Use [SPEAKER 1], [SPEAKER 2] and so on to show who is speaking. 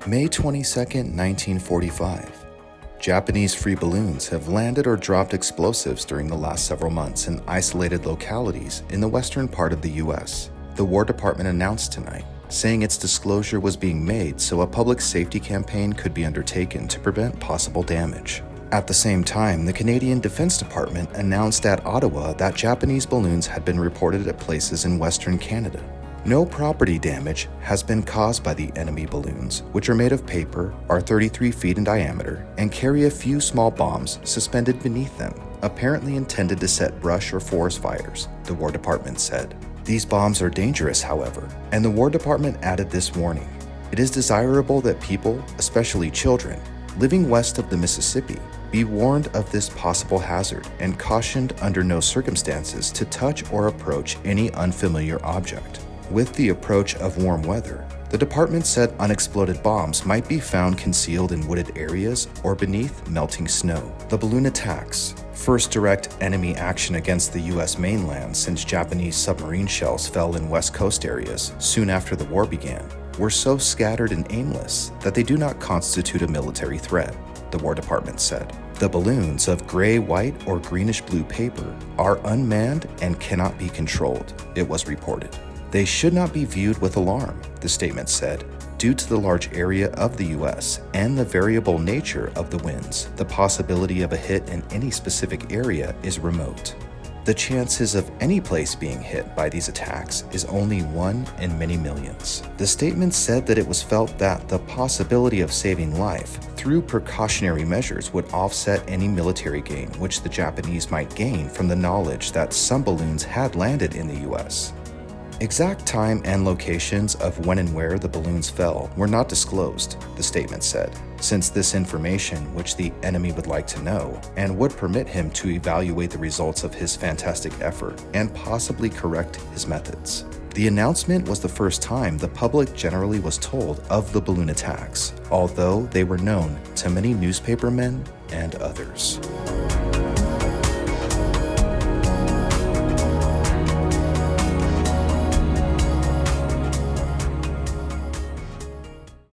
[SPEAKER 1] May 22, 1945. Japanese free balloons have landed or dropped explosives during the last several months in isolated localities in the western part of the U.S., the War Department announced tonight, saying its disclosure was being made so a public safety campaign could be undertaken to prevent possible damage. At the same time, the Canadian Defense Department announced at Ottawa that Japanese balloons had been reported at places in Western Canada. No property damage has been caused by the enemy balloons, which are made of paper, are 33 feet in diameter, and carry a few small bombs suspended beneath them, apparently intended to set brush or forest fires, the War Department said. These bombs are dangerous, however, and the War Department added this warning. It is desirable that people, especially children, living west of the Mississippi, be warned of this possible hazard and cautioned under no circumstances to touch or approach any unfamiliar object. With the approach of warm weather, the department said unexploded bombs might be found concealed in wooded areas or beneath melting snow. The balloon attacks, first direct enemy action against the U.S. mainland since Japanese submarine shells fell in West Coast areas soon after the war began, were so scattered and aimless that they do not constitute a military threat, the War Department said. The balloons of gray, white, or greenish-blue paper are unmanned and cannot be controlled, it was reported. They should not be viewed with alarm, the statement said, due to the large area of the U.S. and the variable nature of the winds. The possibility of a hit in any specific area is remote. The chances of any place being hit by these attacks is only 1 in many millions. The statement said that it was felt that the possibility of saving life through precautionary measures would offset any military gain which the Japanese might gain from the knowledge that some balloons had landed in the U.S. Exact time and locations of when and where the balloons fell were not disclosed, the statement said, since this information, which the enemy would like to know, and would permit him to evaluate the results of his fantastic effort and possibly correct his methods. The announcement was the first time the public generally was told of the balloon attacks, although they were known to many newspapermen and others.